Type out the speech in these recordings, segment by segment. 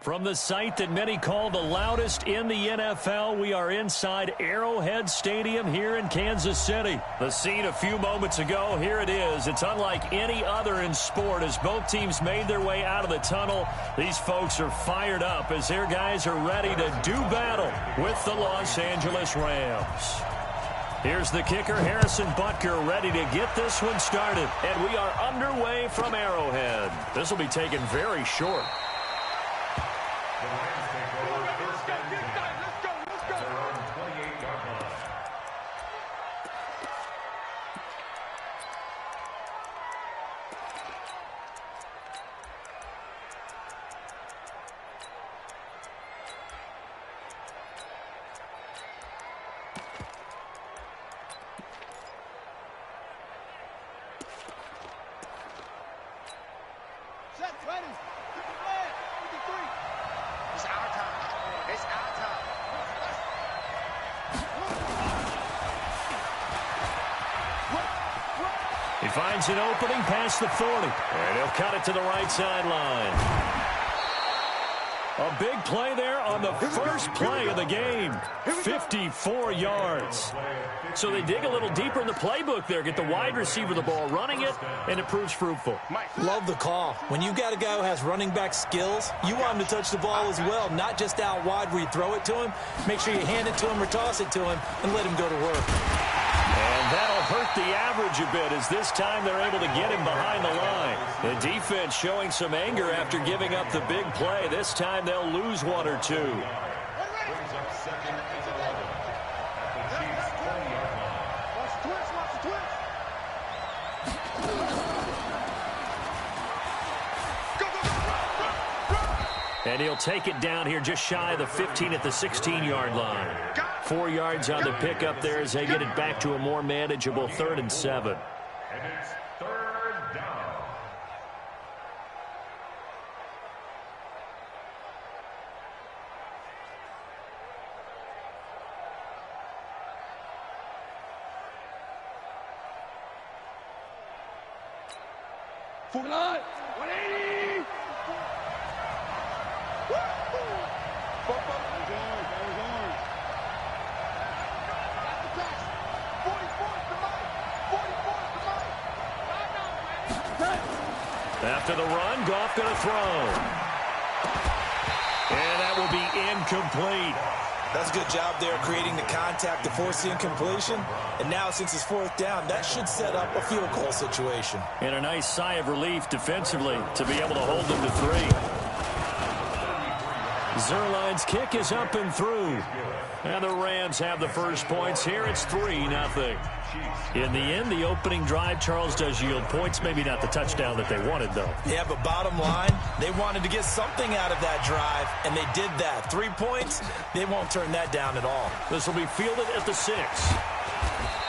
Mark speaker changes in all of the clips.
Speaker 1: From the site that many call the loudest in the NFL, we are inside Arrowhead Stadium here in Kansas City. The scene a few moments ago, here it is. It's unlike any other in sport as both teams made their way out of the tunnel. These folks are fired up as their guys are ready to do battle with the Los Angeles Rams. Here's the kicker, Harrison Butker, ready to get this one started. And we are underway from Arrowhead. This will be taken very short. He finds an opening past the 40, and he'll cut it to the right sideline. A big play there on the first play of the game. 54 yards. So they dig a little deeper in the playbook there, get the wide receiver the ball, running it, and it proves fruitful.
Speaker 2: Love the call. When you've got a guy who has running back skills, you want him to touch the ball as well, not just out wide where you throw it to him. Make sure you hand it to him or toss it to him and let him go to work.
Speaker 1: And that'll hurt the average a bit as this time they're able to get him behind the line. The defense showing some anger after giving up the big play. This time they'll lose one or two. And he'll take it down here just shy of the 15 at the 16-yard line. 4 yards on the pickup there as they get it back to a more manageable 3rd and 7.
Speaker 3: And it's 3rd down.
Speaker 4: Full line. 180.
Speaker 1: After the run, Goff going to throw. And that will be incomplete.
Speaker 2: That's a good job there creating the contact to force the incompletion. And now since it's 4th down, that should set up a field goal situation.
Speaker 1: And a nice sigh of relief defensively to be able to hold them to 3. Zerline's kick is up and through. And the Rams have the first points here. It's 3-0. In the end, the opening drive, Charles, does yield points. Maybe not the touchdown that they wanted, though.
Speaker 2: Yeah, but bottom line, they wanted to get something out of that drive, and they did that. 3 points, they won't turn that down at all.
Speaker 1: This will be fielded at the 6.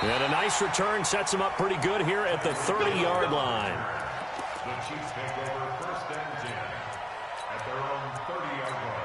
Speaker 1: And a nice return sets them up pretty good here at the 30-yard line.
Speaker 3: The Chiefs take over 1st and 10 at their own 30-yard line.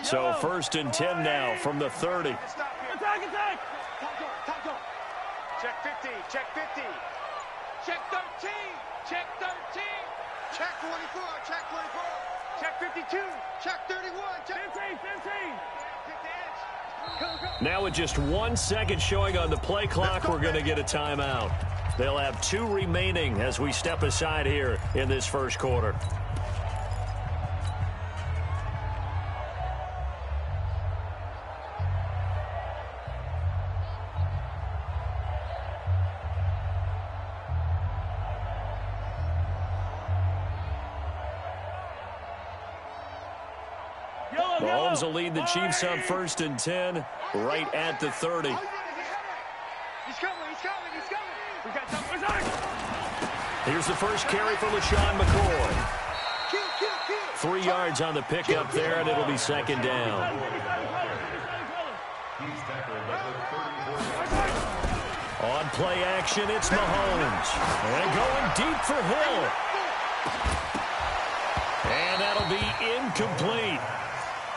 Speaker 1: So 1st and 10 now from the 30.
Speaker 4: Attack, attack. Check 50, check 50. Check 13, check 13.
Speaker 5: Check 44, check 44.
Speaker 4: Check 52.
Speaker 5: Check 31, check
Speaker 4: 15, 15.
Speaker 5: Pick the edge.
Speaker 1: Now with just 1 second showing on the play clock, we're going to get a timeout. They'll have 2 remaining as we step aside here in this first quarter. Mahomes will lead the Chiefs up 1st and 10 right at the 30.
Speaker 5: He's coming. We got something.
Speaker 1: Here's the first carry for LaShawn McCoy. 3 yards on the pickup there, and it'll be 2nd down. On play action, it's Mahomes. And going deep for Hill. And that'll be incomplete.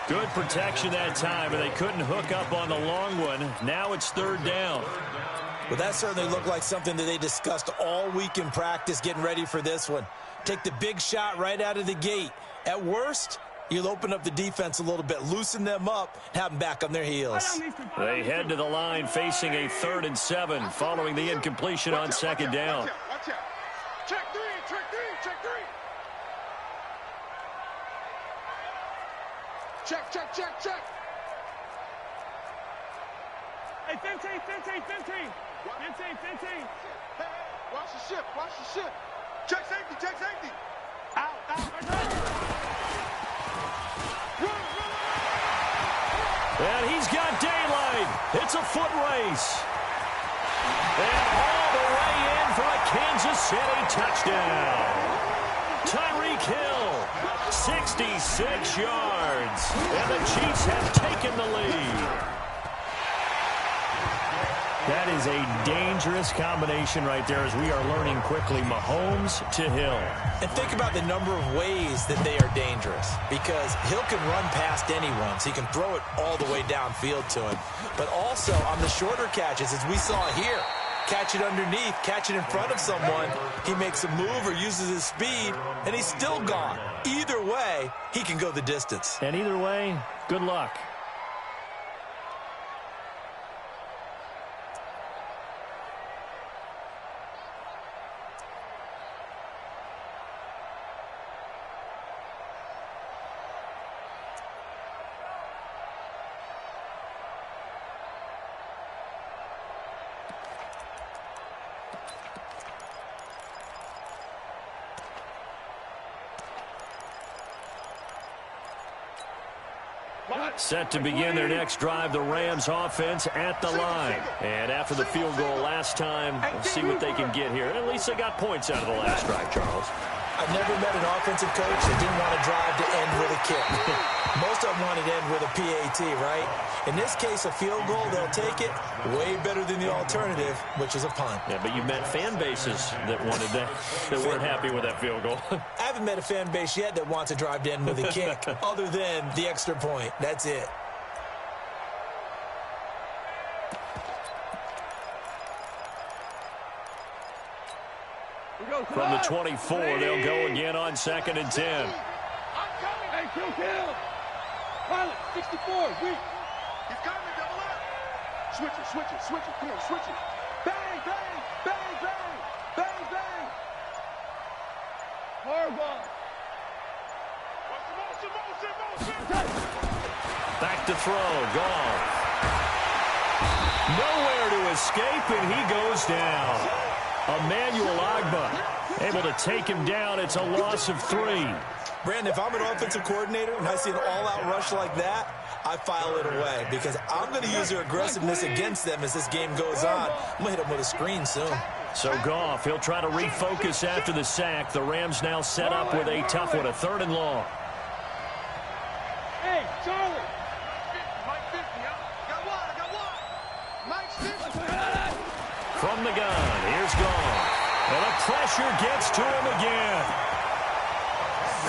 Speaker 1: Good protection that time, and they couldn't hook up on the long one. Now it's 3rd down.
Speaker 2: Well, that certainly looked like something that they discussed all week in practice getting ready for this one. Take the big shot right out of the gate. At worst, you'll open up the defense a little bit, loosen them up, have them back on their heels.
Speaker 1: They head to the line facing a 3rd and 7 following the incompletion on 2nd down.
Speaker 5: Watch out. Check three. Check.
Speaker 4: Hey, 15.
Speaker 5: Hey, watch the ship. Check safety.
Speaker 4: Out.
Speaker 1: And he's got daylight. It's a foot race. And all the way in for a Kansas City touchdown. Tyreek Hill, 66 yards. And the Chiefs have taken the lead. That is a dangerous combination right there as we are learning quickly. Mahomes to Hill.
Speaker 2: And think about the number of ways that they are dangerous, because Hill can run past anyone, so he can throw it all the way downfield to him. But also on the shorter catches, as we saw here, catch it underneath, catch it in front of someone, he makes a move or uses his speed, and he's still gone. Either way, he can go the distance.
Speaker 1: And either way, good luck. Set to begin their next drive, the Rams offense at the line. And after the field goal last time, we'll see what they can get here. At least they got points out of the last drive, Charles.
Speaker 2: I've never met an offensive coach that didn't want to drive to end with a kick. Most of them wanted to end with a PAT, right? In this case, a field goal, they'll take it. Way better than the alternative, which is a punt.
Speaker 1: Yeah, but you've met fan bases that wanted that weren't happy with that field goal.
Speaker 2: I haven't met a fan base yet that wants to drive to end with a kick, other than the extra point. That's it.
Speaker 1: From the 24, they'll go again on 2nd and 10.
Speaker 4: Hey, kill. Pilot, 64, weak.
Speaker 5: He's coming, double up. Switch it. Come on, switch it.
Speaker 4: Bang. Horrible.
Speaker 5: Motion.
Speaker 1: Back to throw, Goff. Nowhere to escape, and he goes down. Emmanuel Ogbah able to take him down. It's a loss of 3.
Speaker 2: Brandon, if I'm an offensive coordinator and I see an all-out rush like that, I file it away because I'm going to use their aggressiveness against them as this game goes on. I'm going to hit them with a screen soon.
Speaker 1: So Goff, he'll try to refocus after the sack. The Rams now set up with a tough one, a 3rd and long.
Speaker 4: Hey, Charlie.
Speaker 5: Mike 50, I got one. Mike's 50.
Speaker 1: From the gun, here's Goff. And the pressure gets to him again.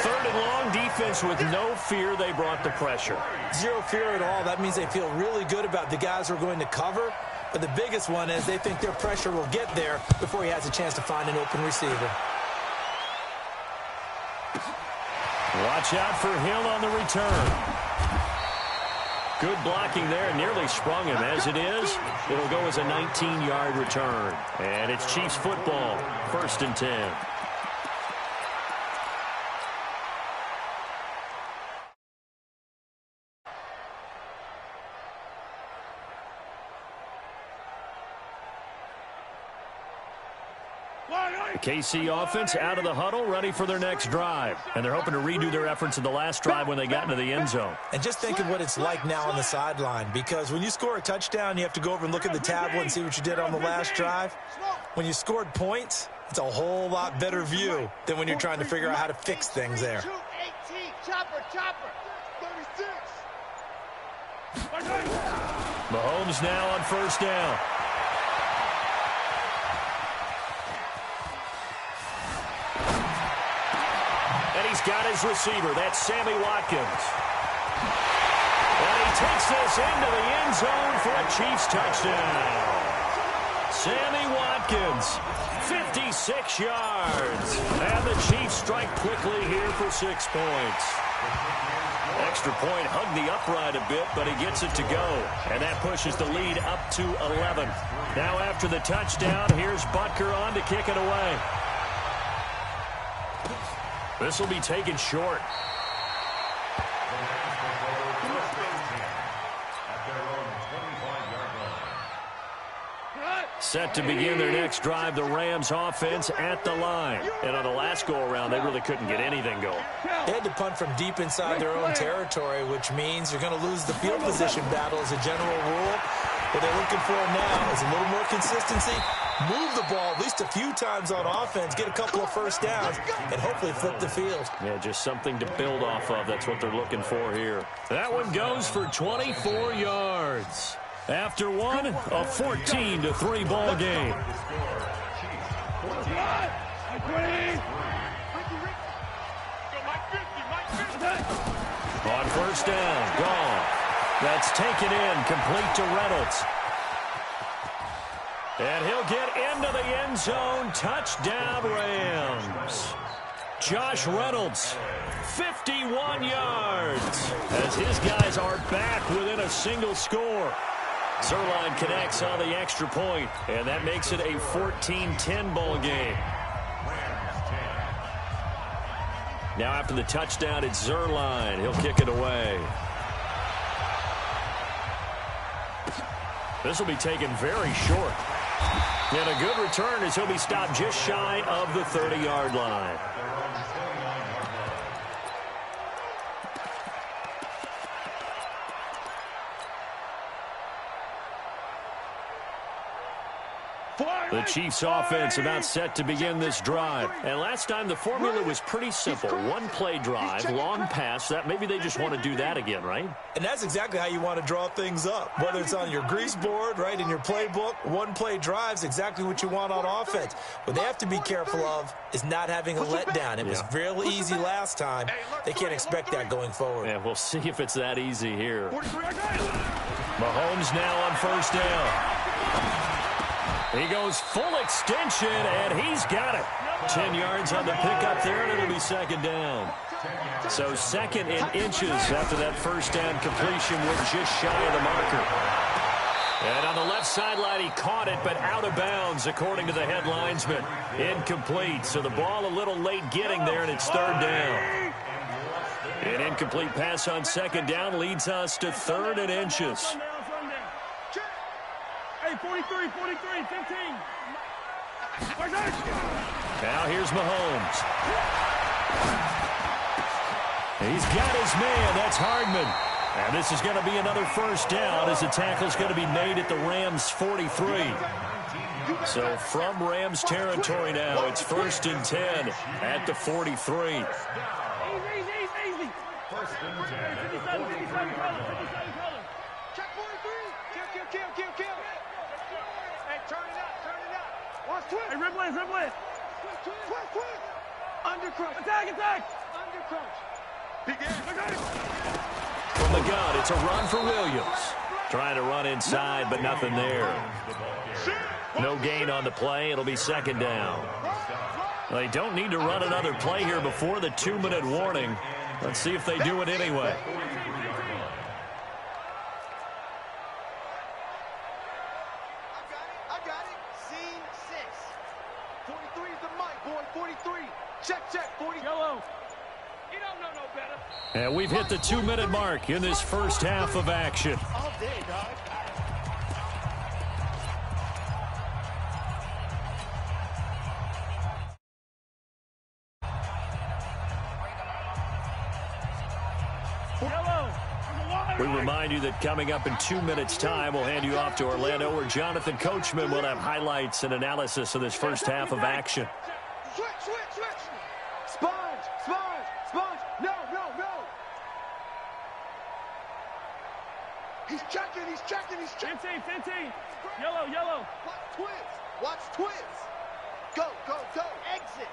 Speaker 1: 3rd and long, defense with no fear. They brought the pressure.
Speaker 2: Zero fear at all. That means they feel really good about the guys who are going to cover. But the biggest one is they think their pressure will get there before he has a chance to find an open receiver.
Speaker 1: Watch out for Hill on the return. Good blocking there, nearly sprung him. As it is, it'll go as a 19-yard return. And it's Chiefs football, 1st and 10. The KC offense out of the huddle, ready for their next drive. And they're hoping to redo their efforts in the last drive when they got into the end zone.
Speaker 2: And just think of what it's like now on the sideline, because when you score a touchdown, you have to go over and look at the tablet and see what you did on the last drive. When you scored points, it's a whole lot better view than when you're trying to figure out how to fix things there.
Speaker 5: Chopper, 36.
Speaker 1: Mahomes now on 1st down. And he's got his receiver. That's Sammy Watkins. And he takes this into the end zone for a Chiefs touchdown. Sammy Watkins, 56 yards. And the Chiefs strike quickly here for 6 points. Extra point hugged the upright a bit, but he gets it to go. And that pushes the lead up to 11. Now after the touchdown, here's Butker on to kick it away. This will be taken short. Set to begin their next drive, the Rams offense at the line. And on the last go-around, they really couldn't get anything going.
Speaker 2: They had to punt from deep inside their own territory, which means you're going to lose the field position battle as a general rule. What they're looking for now is a little more consistency, move the ball at least a few times on offense, get a couple of first downs, and hopefully flip the field.
Speaker 1: Yeah, just something to build off of. That's what they're looking for here. That one goes for 24 yards. After one, a 14-3 ball game. On 1st down, gone. That's taken in, complete to Reynolds. And he'll get into the end zone. Touchdown, Rams. Josh Reynolds, 51 yards, as his guys are back within a single score. Zerline connects on the extra point, and that makes it a 14-10 ball game. Now after the touchdown, it's Zerline. He'll kick it away. This will be taken very short. And a good return as he'll be stopped just shy of the 30-yard line. The Chiefs offense about set to begin this drive. And last time the formula was pretty simple. One-play drive, long pass. That maybe they just want to do that again, right?
Speaker 2: And that's exactly how you want to draw things up. Whether it's on your grease board, right, in your playbook, one-play drives exactly what you want on offense. What they have to be careful of is not having a letdown. It was real easy last time. They can't expect that going forward.
Speaker 1: Yeah, we'll see if it's that easy here. Mahomes now on 1st down. He goes full extension, and he's got it. 10 yards on the pickup there, and it'll be 2nd down. So 2nd in inches after that 1st down completion. We're just shy of the marker. And on the left sideline, he caught it, but out of bounds, according to the head linesman. Incomplete, so the ball a little late getting there, and it's 3rd down. An incomplete pass on 2nd down leads us to 3rd and inches.
Speaker 5: 43, 15.
Speaker 1: Now here's Mahomes. He's got his man. That's Hardman. And this is going to be another 1st down as the tackle's going to be made at the Rams' 43. So from Rams territory now, it's 1st and 10 at the 43.
Speaker 5: Easy. 1st and 10. Check 43. Kill. Hey, turn it up. Watch twist. Hey, red blast. Twist. Undercrunch. Attack. Undercrunch.
Speaker 1: From the gun, it's a run for Williams. Trying to run inside, but nothing there. No gain on the play. It'll be 2nd down. They don't need to run another play here before the 2-minute warning. Let's see if they do it anyway.
Speaker 5: 43 is the mic, boy. 43. Check, 40.
Speaker 4: Yellow. You don't know no better.
Speaker 1: And we've hit the 2-minute mark in this first half of action.
Speaker 5: All day, dog.
Speaker 1: We remind you that coming up in 2 minutes' time, we'll hand you off to Orlando, where Jonathan Coachman will have highlights and analysis of this first half of action.
Speaker 5: Switch. Sponge. No. He's checking.
Speaker 4: 15. Yellow.
Speaker 5: Watch twins. Go. Exit.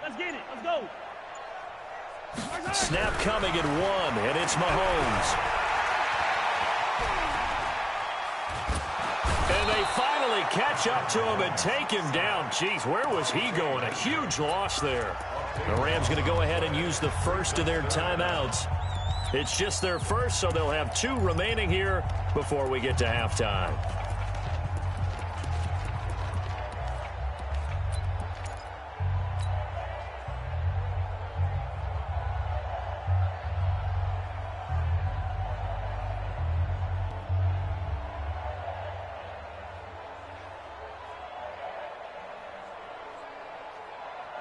Speaker 4: Let's get it. Let's go.
Speaker 1: Snap coming at 1, and it's Mahomes. And they finally catch up to him and take him down. Jeez, where was he going? A huge loss there. The Rams going to go ahead and use the first of their timeouts. It's just their first, so they'll have 2 remaining here before we get to halftime.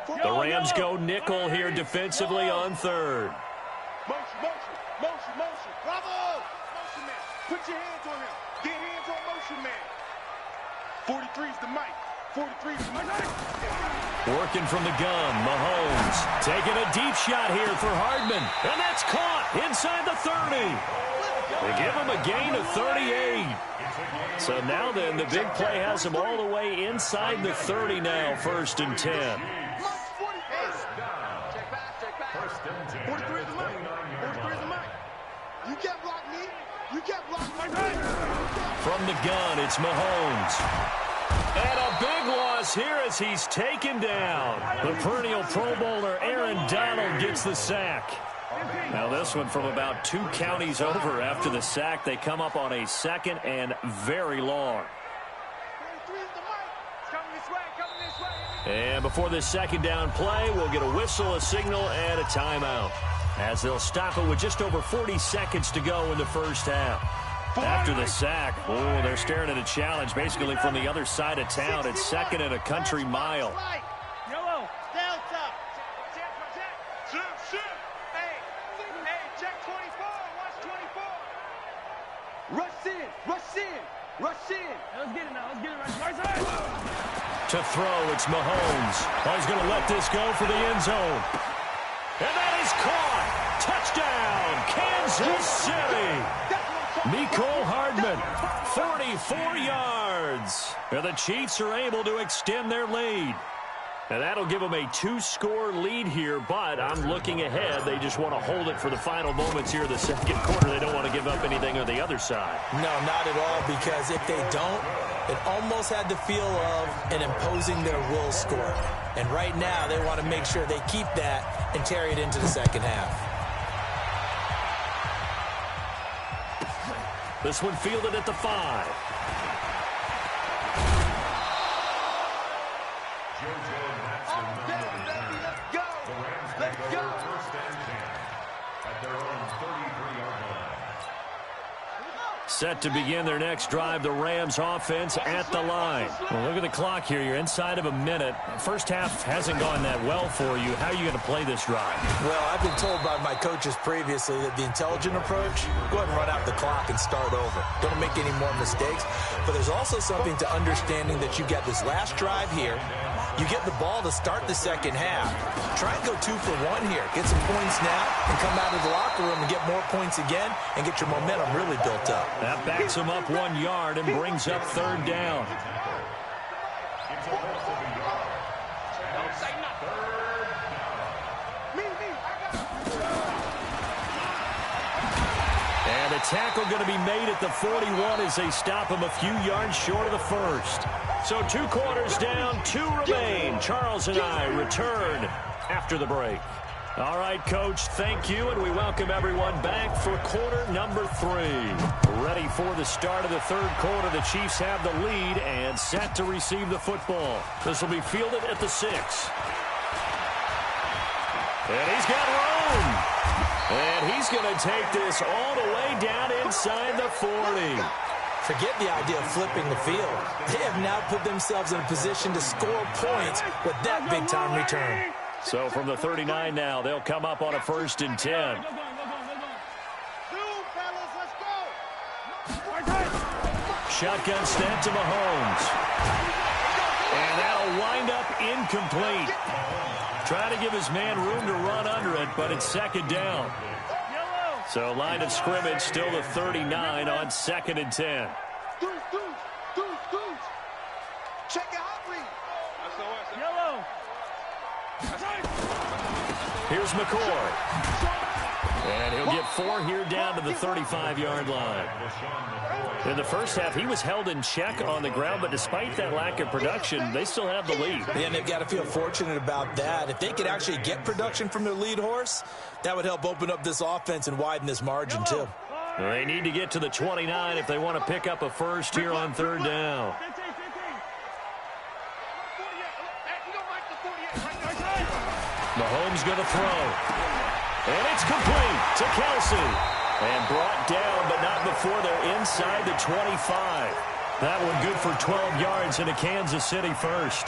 Speaker 1: The Rams go nickel here defensively on 3rd.
Speaker 5: Motion. Bravo! Motion man. Put your hands on him. Get hands on motion man. 43 is the mic. 43 is the mic.
Speaker 1: Working from the gun, Mahomes taking a deep shot here for Hardman. And that's caught inside the 30. They give him a gain of 38. So now then, the big play has him all the way inside the 30 now, 1st and 10. From the gun, it's Mahomes. And a big loss here as he's taken down. The perennial Pro Bowler Aaron Donald gets the sack. Now this one from about 2 counties over after the sack. They come up on a 2nd and very long. And before this 2nd down play, we'll get a whistle, a signal, and a timeout, as they'll stop it with just over 40 seconds to go in the first half. After the sack, they're staring at a challenge basically from the other side of town. It's 2nd and a country mile.
Speaker 4: Yellow.
Speaker 5: Delta.
Speaker 4: Shoot. Hey, check 24. Watch 24.
Speaker 5: Rush in.
Speaker 4: Let's get it now. Right side.
Speaker 1: To throw, it's Mahomes. He's going to let this go for the end zone. And that is caught. Touchdown, Kansas City. Mecole Hardman, 44 yards. And the Chiefs are able to extend their lead. And that'll give them a 2-score lead here, but I'm looking ahead. They just want to hold it for the final moments here in the 2nd quarter. They don't want to give up anything on the other side.
Speaker 2: No, not at all, because if they don't, it almost had the feel of an imposing their will score. And right now, they want to make sure they keep that and carry it into the 2nd half.
Speaker 1: This one fielded at the 5.
Speaker 5: Let's go.
Speaker 3: 1st and 10 at their own 33-yard line.
Speaker 1: Set to begin their next drive, the Rams offense at the line. Well, look at the clock here. You're inside of a minute. First half hasn't gone that well for you. How are you going to play this drive?
Speaker 2: Well, I've been told by my coaches previously that the intelligent approach, go ahead and run out the clock and start over. Don't make any more mistakes. But there's also something to understanding that you get this last drive here. You get the ball to start the 2nd half. Try and go 2 for 1 here. Get some points now and come out of the locker room and get more points again and get your momentum really built up.
Speaker 1: That backs him up 1 yard and brings up 3rd down.
Speaker 3: It's a loss of a yard.
Speaker 4: Don't say nothing.
Speaker 3: 3rd down.
Speaker 1: And a tackle going to be made at the 41 as they stop him a few yards short of the first. So 2 quarters down, 2 remain. Charles and I return after the break. All right, Coach, thank you, and we welcome everyone back for quarter number 3. Ready for the start of the third quarter. The Chiefs have the lead and set to receive the football. This will be fielded at the 6. And he's got room. And he's going to take this all the way down inside the 40.
Speaker 2: Forget the idea of flipping the field. They have now put themselves in a position to score points with that big-time return.
Speaker 1: So from the 39 now, they'll come up on a 1st and 10. Shotgun snap to Mahomes. And that'll wind up incomplete. Try to give his man room to run under it, but it's 2nd down. So line of scrimmage still the 39 on 2nd and 10.
Speaker 5: Check it out, please.
Speaker 4: Yellow.
Speaker 1: Here's McCoy. And he'll get 4 here down to the 35-yard line. In the first half, he was held in check on the ground, but despite that lack of production, they still have the lead.
Speaker 2: And they've got to feel fortunate about that. If they could actually get production from their lead horse, that would help open up this offense and widen this margin, too.
Speaker 1: They need to get to the 29 if they want to pick up a first here on 3rd down. Mahomes going to throw. And it's complete to Kelsey. And brought down, but not before they're inside the 25. That one good for 12 yards into Kansas City first.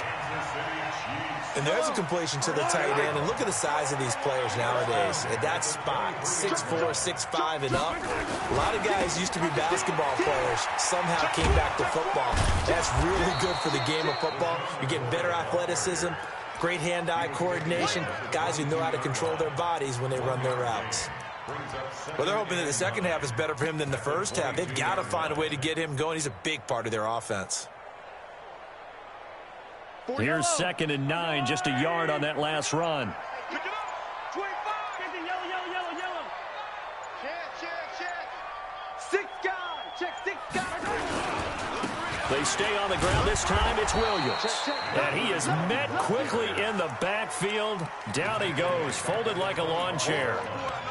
Speaker 2: And there's a completion to the tight end. And look at the size of these players nowadays. At that spot, 6'4", 6'5", and up. A lot of guys used to be basketball players, somehow came back to football. That's really good for the game of football. You're getting better athleticism, great hand-eye coordination, guys who know how to control their bodies when they run their routes. Well, they're hoping that the second half is better for him than the first half. They've got to find a way to get him going. He's a big part of their offense.
Speaker 1: Here's 2nd and 9, just a yard on that last run.
Speaker 5: Pick it up. 25.
Speaker 4: Yellow.
Speaker 5: Check.
Speaker 4: 6 guys. Check 6 guys.
Speaker 1: They stay on the ground. This time it's Williams. And he is met quickly in the backfield. Down he goes, folded like a lawn chair.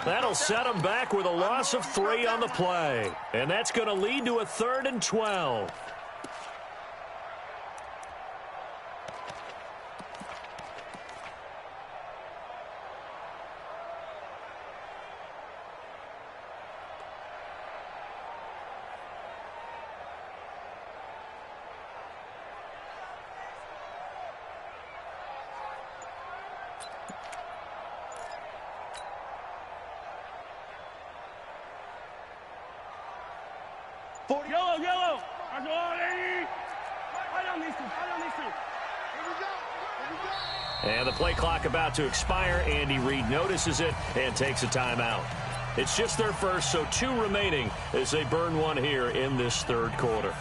Speaker 1: That'll set him back with a loss of 3 on the play. And that's going to lead to a 3rd and 12.
Speaker 4: Yellow. Right on these two.
Speaker 1: And the play clock about to expire. Andy Reid notices it and takes a timeout. It's just their first, so 2 remaining as they burn one here in this 3rd quarter.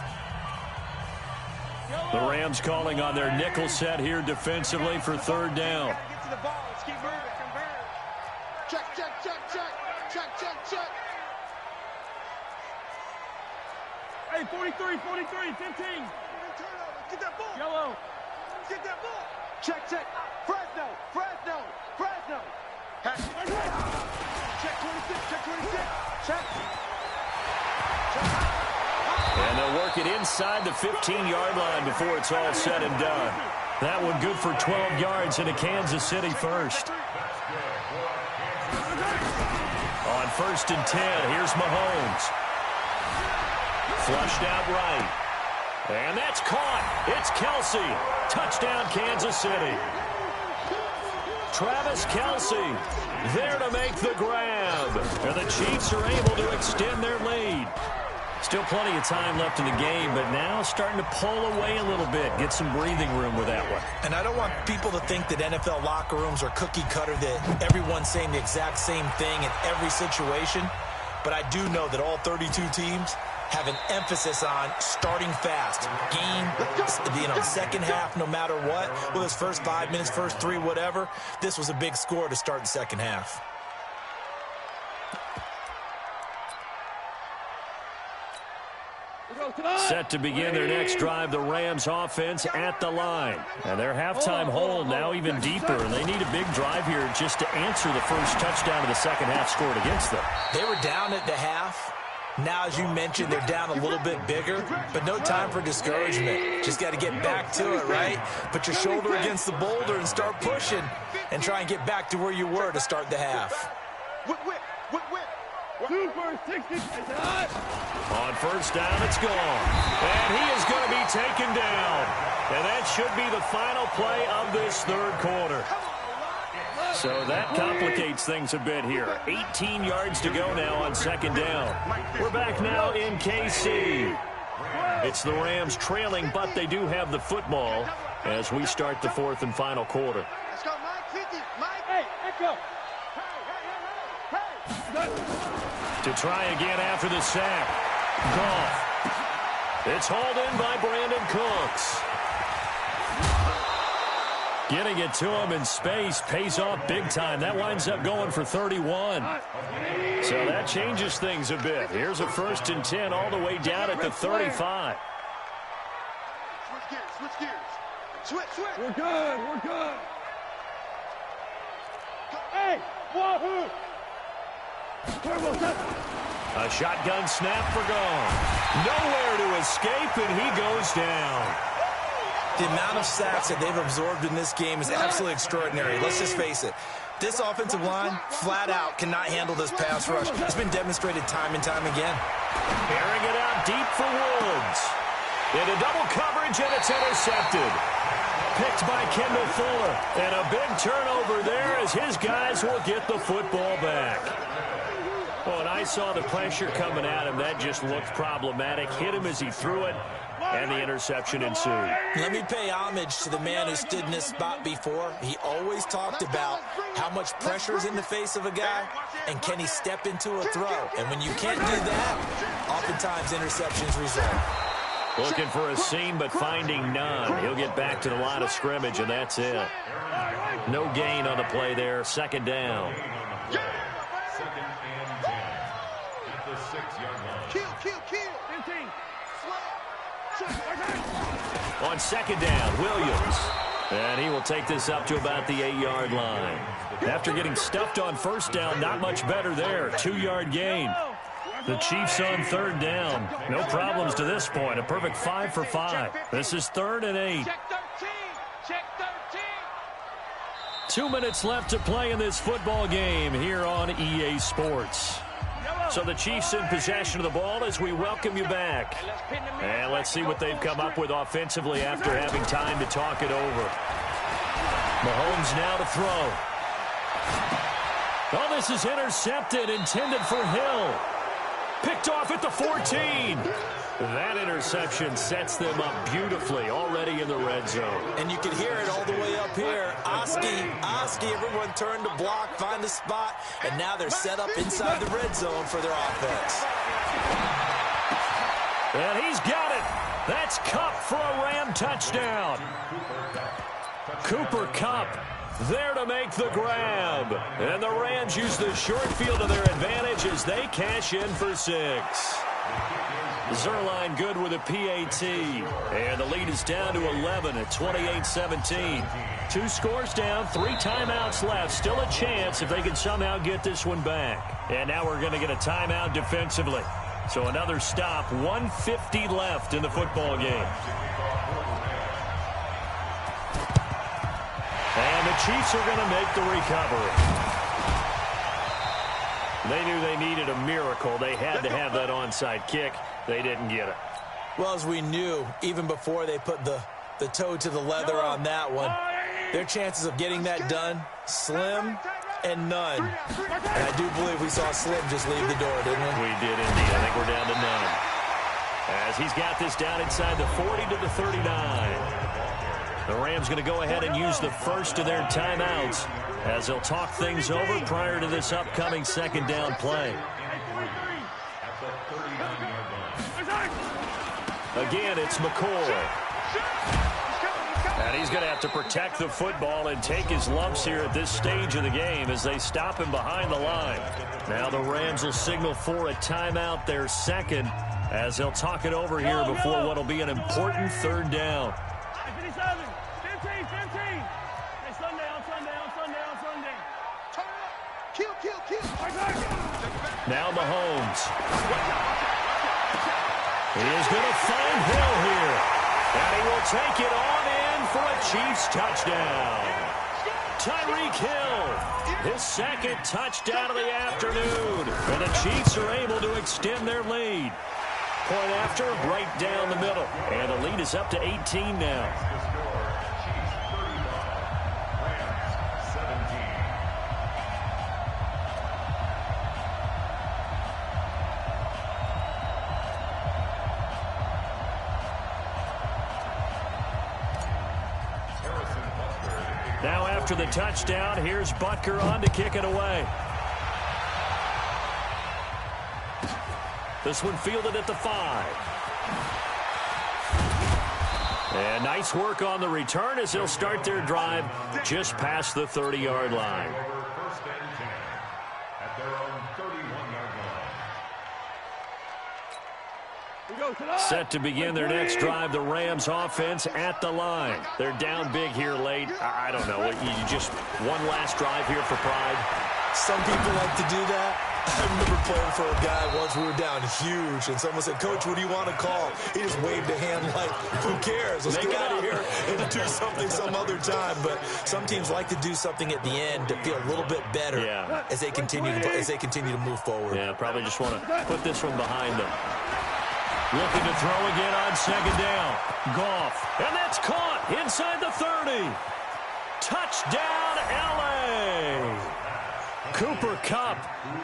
Speaker 1: The Rams calling on their nickel set here defensively for 3rd down.
Speaker 5: Get to the ball. Let's keep moving. Check.
Speaker 4: Hey, 43, 15.
Speaker 5: Get that ball.
Speaker 4: Yellow.
Speaker 5: Get that ball. Check. Fresno. Check 26. Check.
Speaker 1: And they'll work it inside the 15-yard line before it's all said and done. That one good for 12 yards into Kansas City first. On 1st and 10, here's Mahomes. Flushed out right. And that's caught. It's Kelsey. Touchdown, Kansas City. Travis Kelsey there to make the grab. And the Chiefs are able to extend their lead. Still plenty of time left in the game, but now starting to pull away a little bit. Get some breathing room with that one.
Speaker 2: And I don't want people to think that NFL locker rooms are cookie cutter, that everyone's saying the exact same thing in every situation. But I do know that all 32 teams have an emphasis on starting fast. Game, second half, no matter what. Well, this first 5 minutes, first 3, whatever. This was a big score to start the second half.
Speaker 4: Go to the
Speaker 1: Set to begin their next drive, the Rams offense at the line. And their halftime hole now even deeper, and they need a big drive here just to answer the first touchdown of the second half scored against them.
Speaker 2: They were down at the half. Now, as you mentioned, they're down a little bit bigger, but no time for discouragement. Just got to get back to it, right? Put your shoulder against the boulder and start pushing and try and get back to where you were to start the half.
Speaker 1: On first down, it's gone. And he is going to be taken down. And that should be the final play of this third quarter. So that complicates things a bit here. 18 yards to go now on second down. We're back now in KC. It's the Rams trailing, but they do have the football as we start the fourth and final quarter.
Speaker 4: Let's go, Mike. 50. Mike. Hey, Echo.
Speaker 1: To try again after the sack. Goff. It's hauled in by Brandon Cooks. Getting it to him in space pays off big time. That winds up going for 31. So that changes things a bit. Here's a 1st and 10 all the way down at the 35.
Speaker 5: Switch gears. Switch.
Speaker 4: We're good. Hey, wahoo!
Speaker 1: A shotgun snap for Goff. Nowhere to escape, and he goes down.
Speaker 2: The amount of sacks that they've absorbed in this game is absolutely extraordinary. Let's just face it. This offensive line, flat out, cannot handle this pass rush. It's been demonstrated time and time again.
Speaker 1: Airing it out deep for Woods. Into double coverage, and it's intercepted. Picked by Kendall Fuller. And a big turnover there as his guys will get the football back. Well, and I saw the pressure coming at him. That just looked problematic. Hit him as he threw it, and the interception ensued.
Speaker 2: Let me pay homage to the man who stood in this spot before. He always talked about how much pressure is in the face of a guy, and can he step into a throw. And when you can't do that, oftentimes interceptions result.
Speaker 1: Looking for a seam, but finding none. He'll get back to the line of scrimmage, and that's it. No gain on the play there. Second down.
Speaker 3: Second and 10 at the 6-yard line.
Speaker 5: Kill.
Speaker 3: 15.
Speaker 1: On second down, Williams. And he will take this up to about the 8-yard line. After getting stuffed on first down, not much better there. 2-yard gain. The Chiefs on third down. No problems to this point. A perfect 5 for 5. This is 3rd and 8.
Speaker 4: Check 13. Check 13.
Speaker 1: 2 minutes left to play in this football game here on EA Sports. So the Chiefs in possession of the ball as we welcome you back. And let's see what they've come up with offensively after having time to talk it over. Mahomes now to throw. Oh, this is intercepted, intended for Hill. Picked off at the 14. That interception sets them up beautifully already in the red zone.
Speaker 2: And you can hear it all the way up here. Oski, everyone turned to block, find a spot, and now they're set up inside the red zone for their offense.
Speaker 1: And he's got it. That's Kupp for a Ram touchdown. Cooper Kupp there to make the grab. And the Rams use the short field to their advantage as they cash in for 6. Zerline good with a PAT. And the lead is down to 11 at 28-17. 2 scores down, 3 timeouts left. Still a chance if they can somehow get this one back. And now we're going to get a timeout defensively. So another stop, 1:50 left in the football game. And the Chiefs are going to make the recovery. They knew they needed a miracle. They had to have that onside kick. They didn't get it.
Speaker 2: Well, as we knew, even before they put the toe to the leather on that one, their chances of getting that done, slim and none. And I do believe we saw Slim just leave the door, didn't we?
Speaker 1: We did indeed. I think we're down to none. As he's got this down inside the 40 to the 39. The Rams going to go ahead and use the first of their timeouts as they'll talk things over prior to this upcoming second down play. Again, it's McCoy. And he's going to have to protect the football and take his lumps here at this stage of the game as they stop him behind the line. Now the Rams will signal for a timeout, their second, as they'll talk it over here before what will be an important third down.
Speaker 6: 15, 15. Hey, Sunday.
Speaker 5: Turn it up. Kill.
Speaker 1: Now Mahomes. He is going to find Hill here. And he will take it on in for a Chiefs touchdown. Tyreek Hill, his second touchdown of the afternoon. And the Chiefs are able to extend their lead. Point after, right down the middle. And the lead is up to 18 now. Now after the touchdown, here's Butker on to kick it away. This one fielded at the 5. And nice work on the return as they'll start their drive just past the 30-yard line.
Speaker 3: First and 10 at their own 31-yard line.
Speaker 1: Set to begin their next drive, the Rams offense at the line. They're down big here late. I don't know. You just one last drive here for pride.
Speaker 2: Some people like to do that. I remember playing for a guy once. We were down huge, and someone said, "Coach, what do you want to call?" He just waved a hand like, "Who cares? Let's get out of here and do something some other time." But some teams like to do something at the end to feel a little bit better as they continue to move forward.
Speaker 1: Yeah, probably just want to put this one behind them. Looking to throw again on second down. Goff, and that's caught inside the 30. Touchdown, L.A. Cooper Kupp,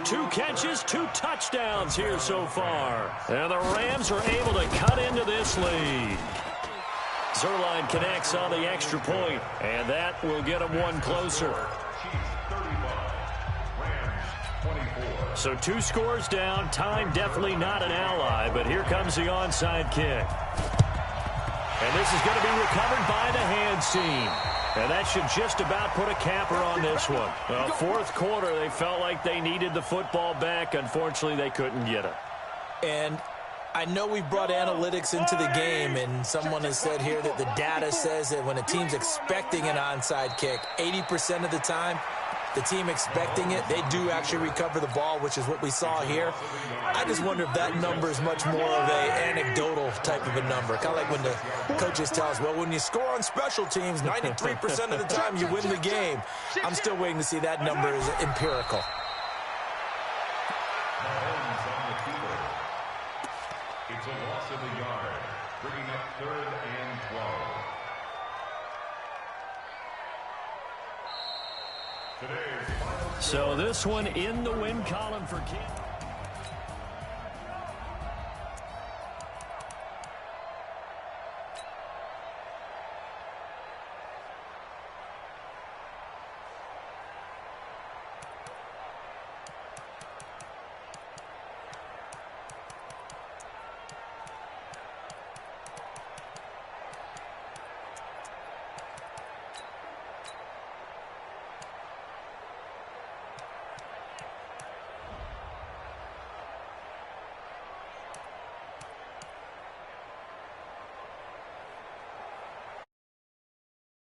Speaker 1: 2 catches, 2 touchdowns here so far. And the Rams are able to cut into this lead. Zerline connects on the extra point, and that will get them one closer. So 2 scores down. Time definitely not an ally, but here comes the onside kick. And this is going to be recovered by the hands team. And that should just about put a capper on this one. Well, fourth quarter, they felt like they needed the football back. Unfortunately, they couldn't get it.
Speaker 2: And I know we brought analytics into the game, and someone has said here that the data says that when a team's expecting an onside kick, 80% of the time, the team expecting it, they do actually recover the ball, which is what we saw here. I just wonder if that number is much more of a anecdotal type of a number. Kind of like when the coaches tell us, well, when you score on special teams, 93% of the time you win the game. I'm still waiting to see that number is empirical.
Speaker 3: It's a loss of a yard, bringing up 3rd and 12.
Speaker 1: So this one in the win column for Kansas.